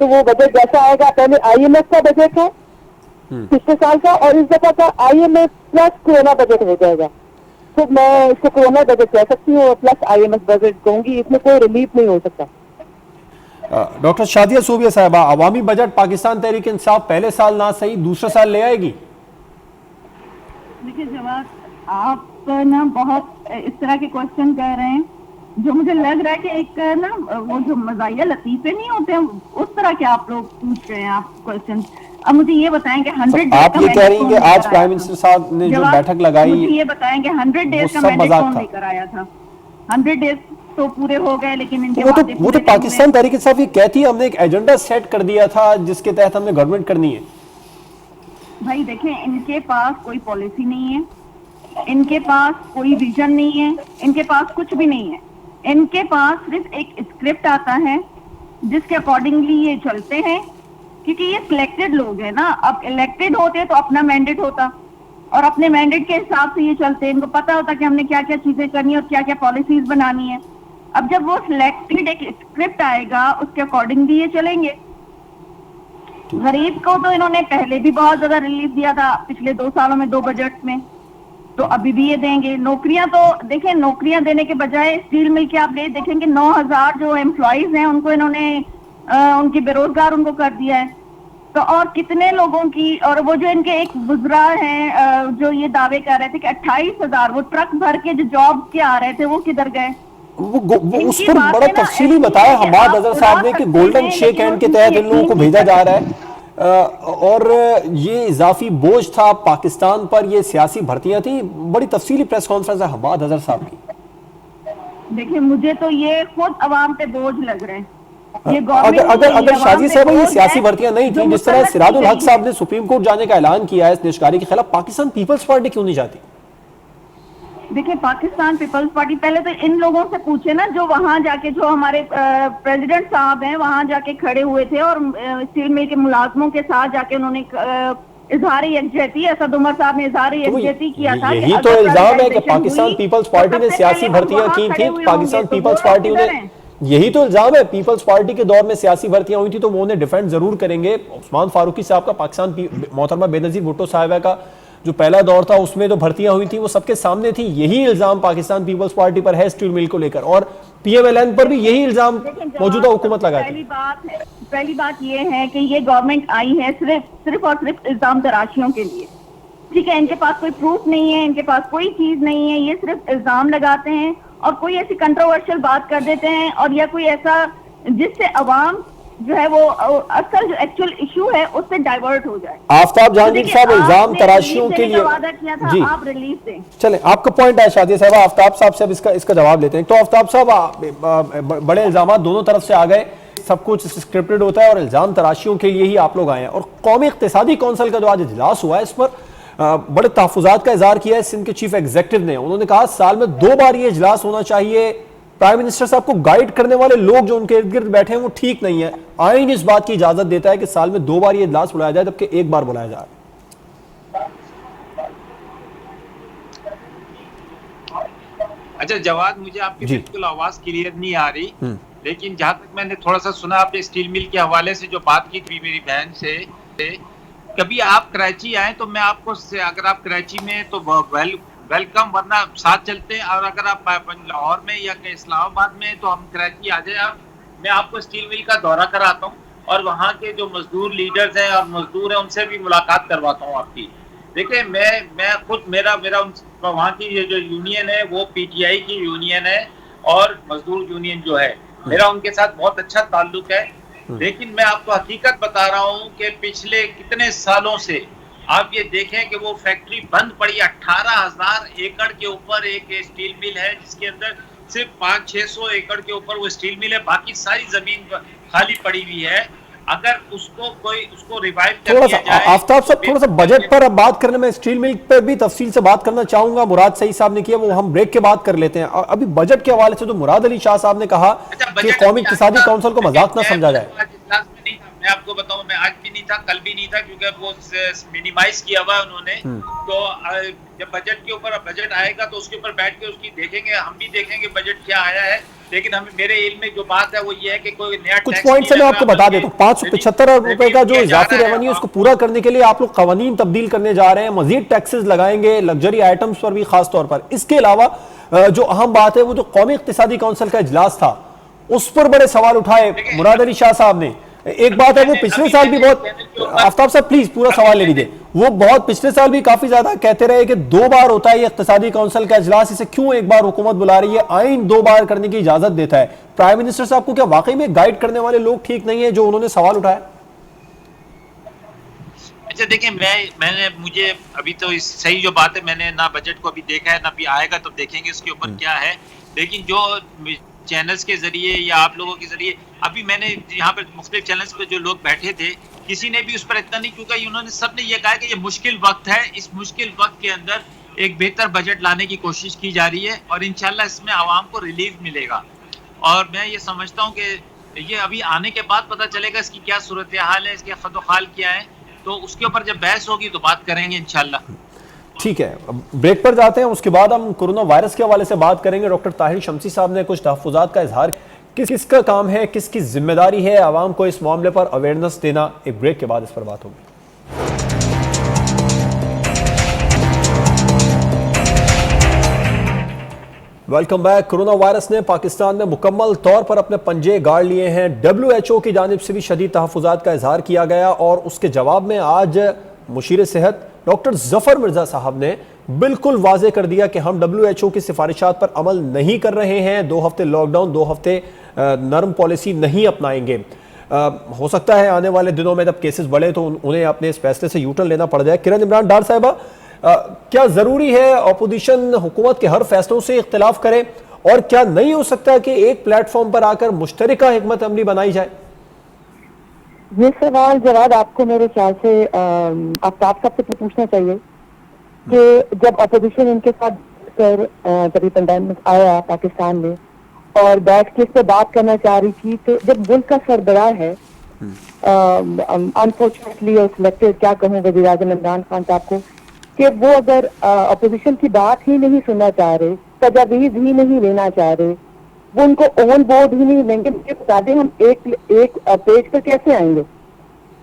F: तो वो बजट जैसा आएगा, पहले IMF का बजट है पिछले साल का और इस दफा का IMF प्लस कोरोना बजट हो जाएगा। तो मैं इसको कोरोना बजट कह सकती हूँ और प्लस IMF बजट कहूंगी, इसमें कोई रिलीफ नहीं हो सकता।
A: डॉक्टर शादिया सूबिया साहबा, अवामी बजट पाकिस्तान तहरीक इंसाफ पहले साल ना सही दूसरे साल ले आएगी?
G: देखिए जवाब, आप ना बहुत इस तरह के क्वेश्चन कर रहे हैं जो मुझे लग रहा है कि एक ना वो जो मज़ाहिया लतीफ़े नहीं होते हैं उस तरह के आप लोग पूछ रहे हैं आप क्वेश्चन। अब मुझे ये बताएं कि 100 डेज
A: आप ये कह रही हैं कि आज प्राइम मिनिस्टर साहब ने जो बैठक लगाई,
G: मुझे ये बताएं कि 100 डेज का मैंडेट कौन लेकर आया था? 100 डेज तो पूरे हो गए लेकिन इनके
A: वो तो पाकिस्तान तहरीक इंसाफ ये कहती है हमने एक एजेंडा सेट कर दिया था जिसके तहत हमने गवर्नमेंट करनी है।
G: भाई देखें, इनके पास कोई पॉलिसी नहीं है, इनके पास कोई विजन नहीं है, इनके पास कुछ भी नहीं है। इनके पास सिर्फ एक स्क्रिप्ट आता है जिसके अकॉर्डिंगली ये चलते हैं, क्योंकि ये सिलेक्टेड लोग हैं ना। अब इलेक्टेड होते तो अपना मैंडेट होता और अपने मैंडेट के हिसाब से ये चलते, इनको पता होता कि हमने क्या क्या चीजें करनी है और क्या क्या पॉलिसीज बनानी है। अब जब वो सिलेक्टेड एक स्क्रिप्ट आएगा उसके अकॉर्डिंगली ये चलेंगे। गरीब को तो इन्होंने पहले भी बहुत ज्यादा रिलीफ दिया था पिछले 2 सालों में 2 बजट में, तो अभी भी ये देंगे। नौकरियां तो देखें, नौकरियां देने के बजाय स्टील मिल के आप देखेंगे 9,000 जो एम्प्लॉइज हैं उनको इन्होंने उनकी बेरोजगार उनको कर दिया है। तो और कितने लोगों की, और वो जो इनके एक बुजरा हैं जो ये दावे कर रहे थे कि 28,000 वो ट्रक भर के जो जॉब के आ रहे थे वो किधर गए?
A: वो उस पर बड़ा तफसीली बताया हमाद अजहर साहब ने कि गोल्डन शेक हैंड के तहत इन लोगों को भेजा जा रहा है और ये इजाफी बोझ था पाकिस्तान पर, ये सियासी भर्तियां थी। बड़ी तफसीली प्रेस कॉन्फ्रेंस है हमाद अजहर साहब की।
G: देखिए मुझे तो ये खुद अवाम पे बोझ लग रहे हैं।
A: अगर शादी साहब ये सियासी भर्तियां नहीं थी, जिस तरह सिराजुल हक साहब ने सुप्रीम कोर्ट जाने का ऐलान किया है इस निष्कारी के खिलाफ, पाकिस्तान पीपल्स पार्टी क्यों नहीं जाती?
G: देखिए पाकिस्तान पीपल्स पार्टी, पहले तो इन लोगों से पूछे ना जो वहां जाके, जो हमारे प्रेसिडेंट साहब हैं वहां जाके खड़े हुए थे और स्टील मिल के मुलाजमों के साथ जाके उन्होंने इजहार यकजहती, असद उमर साहब ने इजहार यकजहती किया था।
A: यही तो इल्जाम है कि पाकिस्तान पीपल्स पार्टी ने सियासी भर्तियां की थी। पाकिस्तान पीपल्स पार्टी ने, यही तो इल्जाम है, पीपल्स पार्टी के दौर में सियासी भर्तियां हुई थी तो वो उन्हें डिफेंड जरूर करेंगे। उस्मान फारूकी साहब का, पाकिस्तान मोहतरमा बेनजीर भुट्टो साहिबा का जो पहला दौर था उसमें जो भर्तियां हुई थी वो सबके सामने थी। यही इल्जाम पाकिस्तान पीपल्स पार्टी पर है स्टील मिल को लेकर, और PMLN पर भी यही इल्जाम मौजूदा हुकूमत लगाती है।
G: पहली बात ये है कि ये गवर्नमेंट आई है सिर्फ और सिर्फ इल्जाम तराशियों के लिए। ठीक है, इनके पास कोई प्रूफ नहीं है, इनके पास कोई चीज नहीं है, ये सिर्फ इल्जाम लगाते हैं और कोई ऐसी कंट्रोवर्शियल बात कर देते हैं और या कोई ऐसा जिससे अवाम जो है वो असल जो एक्चुअल इशू है उससे डाइवर्ट हो जाए।
A: आफ्ताब जहांगीर साहब इल्जाम तराशियों के लिए
G: वादा किया था, आप रिलीफ दें।
A: चलें, आपका पॉइंट है शादी साहब, आफ्ताब साहब से अब इसका जवाब लेते हैं। तो आफ्ताब साहब, बड़े इल्जाम दोनों तरफ से आ गए, सब कुछ स्क्रिप्टेड होता है और इल्जाम तराशियों के लिए ही आप लोग आए हैं। और कौमी इक्तिसादी कौंसिल का जो आज इजलास हुआ है, इस पर बड़े तहफ़्फ़ुज़ात का इज़हार किया है सिंध के चीफ एग्जीक्यूटिव ने। उन्होंने कहा साल में 2 बार ये इजलास होना चाहिए। प्राइम मिनिस्टर साहब को गाइड करने वाले लोग जो उनके इर्द गिर्द बैठे हैं वो ठीक नहीं है। आईन इस बात की इजाजत देता है कि साल में 2 बार ये इजलास बुलाया जाए, जबकि 1 बार बुलाया जा रहा है।
E: अच्छा जवाद, मुझे आपकी
A: जी।
E: बिल्कुल आवाज क्लियर नहीं आ रही, लेकिन जहां तक मैंने थोड़ा सा सुना, आपने स्टील मिल के हवाले से जो बात की थी मेरी बहन से, कभी आप कराची आए तो मैं आपको अगर आप कराची में तो वेलकम, वरना साथ चलते हैं, और अगर आप लाहौर में या इस्लामाबाद में तो हम कराची आ जाए, मैं आपको स्टील मिल का दौरा कराता हूँ और वहाँ के जो मजदूर लीडर्स हैं और मजदूर हैं उनसे भी मुलाकात करवाता हूँ आपकी। देखिए मैं खुद मेरा वहाँ की ये जो यूनियन है वो पीटीआई की यूनियन है और मजदूर यूनियन जो है, मेरा उनके साथ बहुत अच्छा ताल्लुक है। लेकिन मैं आपको हकीकत बता रहा हूँ कि पिछले कितने सालों से आप ये देखें कि वो फैक्ट्री बंद पड़ी। 18,000 एकड़ के ऊपर एक स्टील मिल है जिसके अंदर सिर्फ 500-600 एकड़ के ऊपर वो स्टील मिल है, बाकी सारी जमीन खाली पड़ी हुई है। अगर उसको रिवाइव कर
A: थोड़ा
E: दिया
A: सा
E: जाए,
A: आफ्ताब साहब, थोड़ा सा बजट पर अब बात करने में, स्टील मिल पर भी तफसील से बात करना चाहूंगा। मुराद सईद साहब ने किया, वो हम ब्रेक के बाद कर लेते हैं। अभी बजट के हवाले से तो मुराद अली शाह साहब ने कहा कि कौमी इक्तिसादी काउंसिल को मजाक ना समझा जाए।
E: मैं आपको बताऊं, मैं आज भी नहीं था, कल भी नहीं था, क्योंकि वो मिनिमाइज किया हुआ है उन्होंने। तो जब बजट के ऊपर बजट आएगा तो उसके ऊपर बैठ के उसकी देखेंगे, हम भी देखेंगे बजट क्या आया है। लेकिन हमें, मेरे इल्म में जो बात है वो ये है कि कोई नया
A: कुछ पॉइंट से मैं आपको बता देता हूँ। 575 अरब रुपए का जो इजाफी रेवेन्यू, उसको पूरा करने के लिए आप लोग कवानीन तब्दील करने जा रहे हैं, मजीद टैक्सेस लगाएंगे लग्जरी आइटम्स पर भी खास तौर पर। इसके अलावा जो अहम बात है, वो जो कौमी इक्तिसादी काउंसिल का इजलास था, उस पर बड़े सवाल उठाए मुराद अली शाह साहब ने। एक बात है, वो पिछले साल भी बहुत, आफ्ताब साहब प्लीज पूरा सवाल ले लीजिए, वो बहुत पिछले साल भी काफी ज्यादा कहते रहे कि 2 बार होता है ये इक्तिसादी काउंसिल का इजलास, इसे क्यों एक बार हुकूमत बुला रही है, आइन 2 बार करने की इजाजत देता है। प्राइम मिनिस्टर साहब को क्या वाकई में गाइड करने वाले लोग ठीक नहीं है जो उन्होंने सवाल उठाया?
E: अच्छा देखिए, मुझे अभी तो इस सही जो बात है, मैंने ना बजट को अभी देखा है, ना भी आएगा तो देखेंगे उसके ऊपर क्या है। लेकिन जो चैनल्स के जरिए या आप लोगों के जरिए, अभी मैंने यहाँ पर मुख्तलिफ चैनल्स पे जो लोग बैठे थे, किसी ने भी उस पर इतना नहीं, क्योंकि उन्होंने सबने ये कहा कि ये मुश्किल वक्त है, इस मुश्किल वक्त के अंदर एक बेहतर बजट लाने की कोशिश की जा रही है और इंशाल्लाह इसमें आवाम को रिलीफ मिलेगा। और मैं ये समझता हूँ कि ये अभी आने के बाद पता चलेगा इसकी क्या सूरत हाल है, इसके खदोखाल क्या है, तो उसके ऊपर जब बहस होगी तो बात करेंगे इंशाल्लाह।
A: ठीक है, ब्रेक पर जाते हैं, उसके बाद हम कोरोना वायरस के हवाले से बात करेंगे। डॉक्टर ताहिर शमसी साहब ने कुछ तहफ़्फ़ुज़ात का इजहार, किसका काम है, किसकी जिम्मेदारी है आवाम को इस मामले पर अवेयरनेस देना। एक ब्रेक के बाद इस पर बात होगी। Welcome back. कोरोना वायरस ने पाकिस्तान में मुकम्मल तौर पर अपने पंजे गाड़ लिए हैं। WHO की जानिब से भी शदीद तहफ़्फ़ुज़ात का इजहार किया गया और उसके जवाब में आज मुशीर सेहत डॉक्टर जफर मिर्जा साहब ने बिल्कुल वाजे कर दिया कि हम WHO की सिफारिशात पर अमल नहीं कर रहे हैं। 2 हफ्ते लॉकडाउन, 2 हफ्ते नरम पॉलिसी नहीं अपनाएंगे। हो सकता है आने वाले दिनों में जब केसेस बढ़े तो उन्हें अपने इस फैसले से यूटर्न लेना पड़ जाए। किरण इमरान डार साहिबा, क्या जरूरी है अपोजिशन हुकूमत के हर फैसलों से इख्तिलाफ करे, और क्या नहीं हो सकता कि एक प्लेटफॉर्म पर आकर मुश्तरका हिकमत अमली बनाई जाए?
F: ये सवाल जवाब आपको मेरे ख्याल से आफ्ताब साहब से पूछना चाहिए कि जब अपोजिशन इनके साथ कर कभी पेंडेमिक आया पाकिस्तान में और बैठ के इस पर बात करना चाह रही थी, तो जब मुल्क का सरबराह है अनफॉर्चुनेटली और सिलेक्टेड, क्या कहूँ, वज़ीर आज़म इमरान खान साहब को, कि वो अगर अपोजिशन की बात ही नहीं सुनना चाह रहे, तजावीज़ ही नहीं लेना चाह रहे, वो उनको ऑन बोर्ड ही नहीं लेंगे, मुझे बता दें हम एक पेज पर कैसे आएंगे?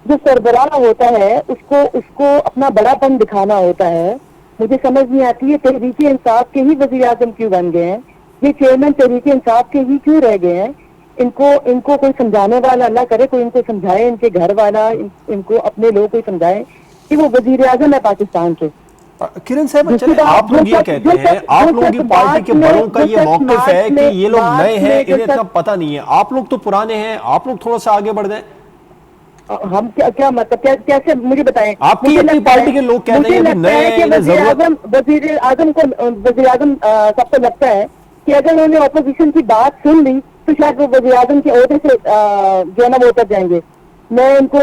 F: जो सरबराह होता है उसको अपना बड़ापन दिखाना होता है। मुझे समझ नहीं आती है तहरीक इंसाफ के ही वज़ीर आज़म क्यों बन गए हैं, ये चेयरमैन तहरीक इंसाफ के ही क्यों रह गए हैं? इनको कोई समझाने वाला अल्लाह करे, कोई इनको समझाए, इनके घर वाला इनको अपने लोग कोई समझाए कि वो वज़ीर आज़म है पाकिस्तान के।
A: किरण साहब, चले आप लोग ये कहते हैं, आप लोगों की पार्टी के बड़ों का ये मौक़िफ़ है कि ये लोग नए हैं, इन्हें इतना पता नहीं है, आप लोग तो पुराने हैं, आप लोग थोड़ा सा आगे बढ़ जाएं।
F: हम क्या मतलब कैसे मुझे बताएं?
A: आपकी अपनी पार्टी के लोग कहते हैं कि नए हैं,
F: वज़ीर आज़म सबको लगता है कि अगर उन्होंने ऑपोजिशन की बात सुन ली तो शायद वो वज़ीर आज़म के ओहदे से जो है ना वो उतर जाएंगे। मैं इनको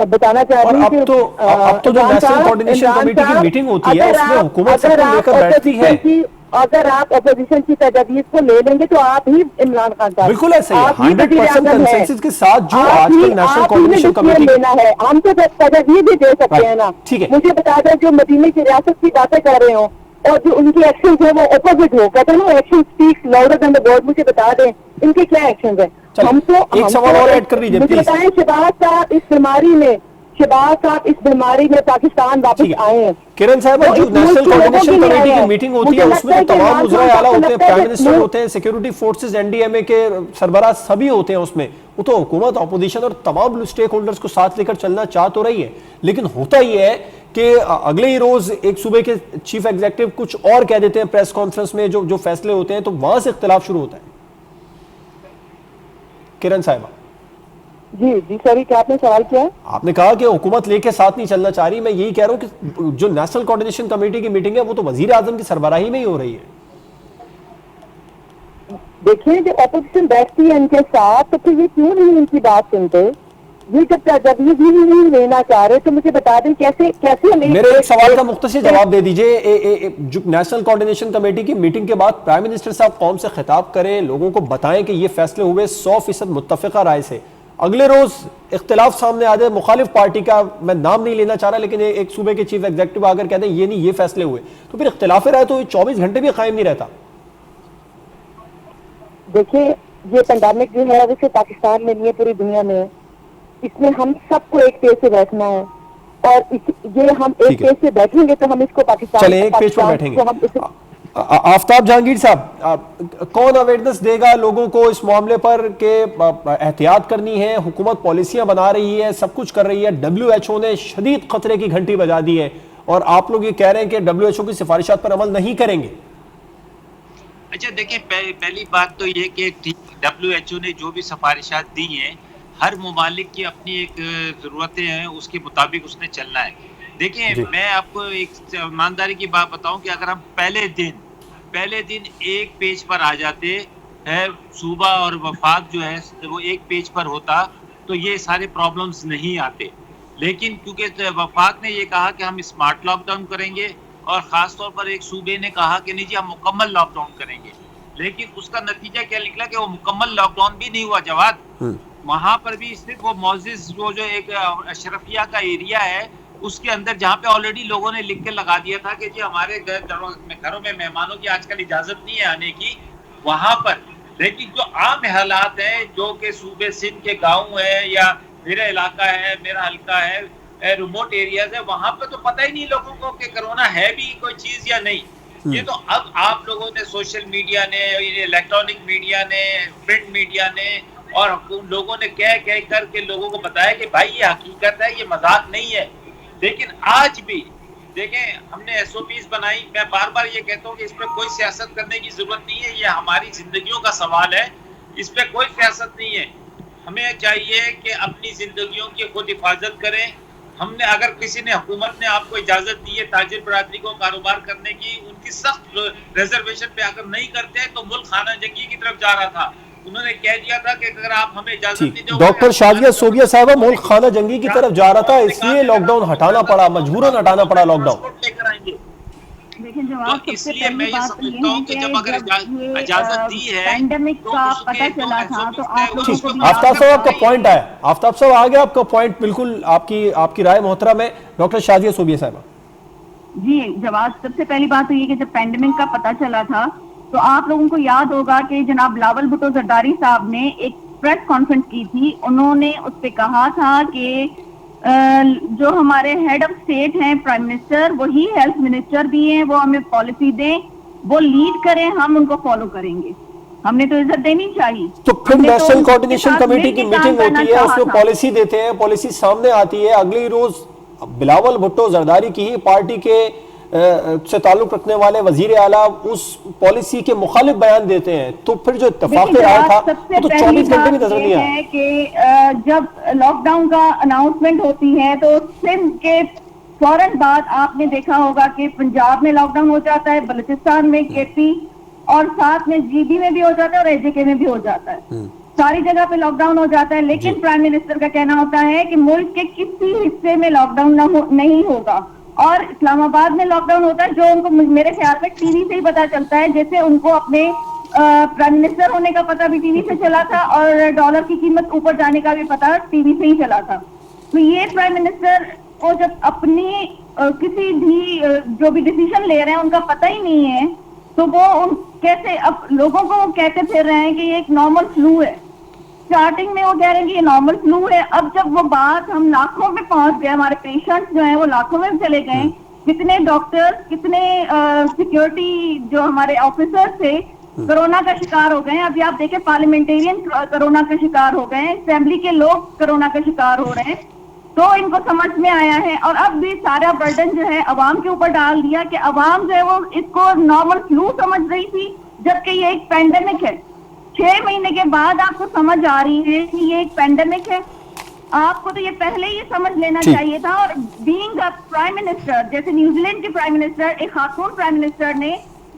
F: बताना चाह रही हूँ कि
A: अब तो जो नेशनल कोऑर्डिनेशन कमेटी की मीटिंग होती है उसमें हुकूमत से लेकर बैठती है।
F: अगर आप अपोजिशन की तजवीज़ को ले लेंगे तो आप ही इमरान खान साहब
A: बिल्कुल ऐसे 100% कंसेंसस के साथ जो आजकल नेशनल कोऑर्डिनेशन कमेटी
F: लेना है, हम तो तजवीज़ भी दे सकते हैं ना।
A: ठीक है,
F: मुझे बता दें जो मदीने की रियासत की बातें कर रहे हो और जो उनके एक्शन है वो ऑपोजिट हो, कहते हैं ना action speaks louder than the word. मुझे बता दें इनके क्या एक्शन है।
A: हम तो एक सवाल और ऐड कर लीजिए
F: मुझे
A: प्लीज।
F: बताएं शहबाज साहब इस बीमारी में पाकिस्तान वापस आए हैं।
A: किरण साहब, जो नेशनल कोऑर्डिनेशन कमेटी की मीटिंग होती है उसमें तो तमाम वज़राए आला होते हैं, प्राइम मिनिस्टर होते हैं, सिक्योरिटी फोर्सेस, एनडीएमए के सरबराह सभी होते हैं उसमें। वो तो हुकूमत, अपोजिशन और तमाम स्टेक होल्डर्स को साथ लेकर चलना चाह तो रही है, लेकिन होता यह है कि अगले ही रोज एक सूबे के चीफ एग्जीक्यूटिव कुछ और कह देते हैं प्रेस कॉन्फ्रेंस में, जो फैसले होते हैं, तो वहां से इख्तिलाफ शुरू होता है। किरण साहिबा
F: जी सॉरी, क्या आपने सवाल किया?
A: आपने कहा कि हुकूमत लेके साथ नहीं चलना चाह रही। मैं यही कह रहा हूं कि जो नेशनल कोऑर्डिनेशन कमेटी की मीटिंग है वो तो वजीर आजम की सरबराही में ही हो रही है।
F: देखिए, जब अपोजिशन बैठती है इनके साथ तो फिर ये क्यों नहीं इनकी बात सुनते? ये जब ये भी नहीं लेना चाह रहे तो मुझे बता दें कैसे
A: मेरे एक सवाल का मुख्तसर जवाब दे दीजिए। जो नेशनल कोऑर्डिनेशन कमेटी की मीटिंग के बाद प्राइम मिनिस्टर साहब कौम से खिताब करें, लोगों को बताएं कि ये फैसले हुए 100% मुत्तफिका राय से, अगले रोज इख्तिलाफ सामने आ जाए मुखालिफ पार्टी का, मैं नाम नहीं लेना चाह रहा, लेकिन एक सूबे के चीफ एग्जीक्यूटिव आकर कहते हैं ये नहीं, ये फैसले हुए, तो फिर इख्तिलाफ राय तो 24 घंटे भी कायम नहीं रहता।
F: देखिए, ये पेंडेमिक जो है वो सिर्फ पाकिस्तान में नहीं है, पूरी दुनिया में है। इसमें हम सबको एक पेज से बैठना है, और ये हम एक पेज से बैठेंगे तो हम इसको पाकिस्तान,
A: चले एक पेज पर बैठेंगे। आफ्ताब जहांगीर साहब, कौन अवेयरनेस देगा लोगों को इस मामले पर कि एहतियात करनी है, हुकूमत पॉलिसियां बना रही है, सब कुछ कर रही है, WHO ने शदीद खतरे की घंटी बजा दी है और आप लोग ये कह रहे हैं कि WHO की सिफारिशात पर अमल नहीं करेंगे?
E: अच्छा देखिए, पहली बात तो ये कि WHO ने जो भी सिफारिशात दी हैं, हर मुमालिक की अपनी एक ज़रूरतें हैं, उसके मुताबिक उसने चलना है। देखिए, मैं आपको एक ईमानदारी की बात बताऊं कि अगर हम पहले दिन एक पेज पर आ जाते हैं, सूबा और वफाक जो है वो एक पेज पर होता तो ये सारे प्रॉब्लम्स नहीं आते। लेकिन क्योंकि वफाक ने ये कहा कि हम स्मार्ट लॉकडाउन करेंगे और ख़ास तौर पर एक सूबे ने कहा कि नहीं जी हम मुकम्मल लॉकडाउन करेंगे, लेकिन उसका नतीजा क्या निकला कि वो मुकम्मल लॉकडाउन भी नहीं हुआ जवाद। वहाँ पर भी सिर्फ वो मौजिज़ जो एक अशरफिया का एरिया है उसके अंदर, जहाँ पे ऑलरेडी लोगों ने लिख के लगा दिया था कि जी हमारे घरों में मेहमानों की आजकल इजाजत नहीं है आने की, वहाँ पर। लेकिन जो आम हालात हैं जो कि सूबे सिंध के गाँव है या मेरा इलाका है, मेरा हल्का है, रिमोट एरियाज है, वहाँ पे तो पता ही नहीं लोगों को कि कोरोना है भी कोई चीज या नहीं। ये तो अब आप लोगों ने, सोशल मीडिया ने, इलेक्ट्रॉनिक मीडिया ने, प्रिंट मीडिया ने और लोगों ने कह करके लोगों को बताया कि भाई ये हकीकत है, ये मजाक नहीं है। लेकिन आज भी देखें, हमने SOPs बनाई। मैं बार बार ये कहता हूँ कि इस पर कोई सियासत करने की जरूरत नहीं है, ये हमारी जिंदगियों का सवाल है, इस पर कोई सियासत नहीं है। हमें चाहिए कि अपनी जिंदगियों की खुद हिफाजत करें। हमने, अगर किसी ने, हुकूमत ने आपको इजाजत दी है ताजिर बरादरी को कारोबार करने की, उनकी सख्त रिजर्वेशन पे अगर नहीं करते तो मुल्क खाना जंगी की तरफ जा रहा था। उन्होंने कह दिया था कि अगर आप हमें इजाजत नहीं दोगे।
A: डॉक्टर शाजिया सोबिया साहबा, मुल्क खाना जंगी की तरफ जा रहा था, इसलिए लॉकडाउन हटाना पड़ा, मजबूरन हटाना पड़ा लॉकडाउन।
G: देखिए, जवाब
E: तो इसलिए मैं ये समझता हूँ कि जब अगर इजाजत दी है,
G: पैंडेमिक का पता चला था तो आप लोगों को भी,
A: आफ्ताब साहब आपका पॉइंट आया, आफ्ताब साहब आ गया आपका पॉइंट, बिल्कुल आपकी राय मोहतरम है। डॉक्टर शाजिया सोबिया साहबा
G: जी, जवाब सबसे पहली बात तो ये कि जब पैंडेमिक का पता चला था तो आप लोगों को याद होगा कि जनाब बिलावल भुट्टो जरदारी साहब ने एक प्रेस कॉन्फ्रेंस की थी। उन्होंने उस पे कहा था कि जो हमारे हेड ऑफ स्टेट हैं प्राइम मिनिस्टर, वही हेल्थ मिनिस्टर भी हैं, वो हमें पॉलिसी दें, वो लीड करें, हम उनको फॉलो करेंगे। हमने तो इज्जत देनी चाहिए।
A: तो फिर नेशनल कोऑर्डिनेशन कमेटी की मीटिंग होती है, उसमें पॉलिसी देते हैं, पॉलिसी सामने आती है, अगली रोज बिलावल भुट्टो जरदारी की ही पार्टी के से ताल्लुक रखने वाले वजीर आला उस पॉलिसी के मुखालिफ बयान देते हैं, तो फिर जो इत्तेफाक राय था वो तो 24 घंटे में नजर नहीं आया।
G: कि जब लॉकडाउन का अनाउंसमेंट होती है तो सिंध के फौरन बाद आपने देखा होगा कि पंजाब में लॉकडाउन हो जाता है, बलूचिस्तान में, KP और साथ में GB में भी हो जाता है और AJK में भी हो जाता है। सारी जगह पे लॉकडाउन हो जाता है। लेकिन प्राइम मिनिस्टर का कहना होता है कि मुल्क के किसी हिस्से में लॉकडाउन नहीं होगा, और इस्लामाबाद में लॉकडाउन होता है, जो उनको मेरे ख्याल में टीवी से ही पता चलता है। जैसे उनको अपने प्राइम मिनिस्टर होने का पता भी टीवी से चला था और डॉलर की कीमत ऊपर जाने का भी पता टीवी से ही चला था। तो ये प्राइम मिनिस्टर को जब अपने किसी भी जो भी डिसीजन ले रहे हैं उनका पता ही नहीं है, तो वो कैसे अब लोगों को वो कहते फिर रहे हैं कि ये एक नॉर्मल फ्लू है। स्टार्टिंग में वो कह रहे हैं कि ये नॉर्मल फ्लू है, अब जब वो बात हम लाखों में पहुंच गए, हमारे पेशेंट्स जो हैं वो लाखों में चले गए, कितने डॉक्टर्स, कितने सिक्योरिटी जो हमारे ऑफिसर्स थे कोरोना का शिकार हो गए हैं। अभी आप देखें पार्लियामेंटेरियन कोरोना का शिकार हो गए हैं, असेंबली के लोग कोरोना का शिकार हो रहे हैं। तो इनको समझ में आया है और अब भी सारा बर्डन जो है अवाम के ऊपर डाल दिया कि अवाम जो है वो इसको नॉर्मल फ्लू समझ रही थी, जबकि ये एक पैंडेमिक है। 6 महीने के बाद आपको समझ आ रही है कि ये एक पैंडेमिक है। आपको तो ये पहले ही समझ लेना चाहिए था। और बीइंग अ प्राइम मिनिस्टर, जैसे न्यूजीलैंड के प्राइम मिनिस्टर, एक खातून प्राइम मिनिस्टर ने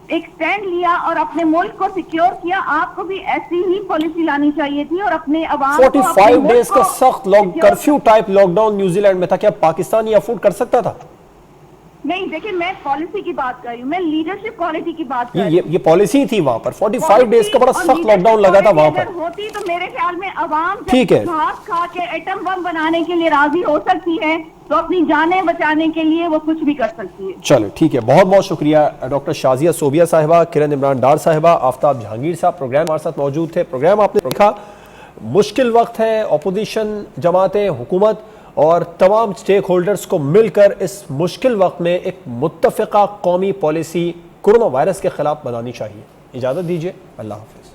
G: एक स्टैंड लिया और अपने मुल्क को सिक्योर किया, आपको भी ऐसी ही पॉलिसी लानी चाहिए थी और अपने अवाम
A: 45 डेज का सख्त कर्फ्यू टाइप लॉकडाउन न्यूजीलैंड में था, क्या पाकिस्तान ये अफोर्ड कर सकता था?
G: नहीं, देखिए मैं पॉलिसी की बात कर रही हूँ, मैं लीडरशिप क्वालिटी की बात कर रही हूँ।
A: ये पॉलिसी थी वहां पर, 45 डेज का बड़ा सख्त लॉकडाउन लगा था वहां पर।
G: होती तो मेरे ख्याल में अवाम
A: ठीक है,
G: घास खा के एटम बम बनाने के लिए राजी हो सकती है, तो अपनी जानें बचाने के लिए वो कुछ भी कर सकती है।
A: चलो ठीक है, बहुत बहुत शुक्रिया डॉक्टर शाजिया सोबिया साहिबा, किरण इमरान डार साहिबा, आफ्ताब जहांगीर साहब प्रोग्राम हमारे साथ मौजूद थे। प्रोग्राम आपने देखा, मुश्किल वक्त है, अपोजिशन जमातें, हुकूमत और तमाम स्टेक होल्डर्स को मिलकर इस मुश्किल वक्त में एक मुत्तफ़िक़ा कौमी पॉलिसी कोरोना वायरस के खिलाफ बनानी चाहिए। इजाज़त दीजिए, अल्लाह हाफ़िज़।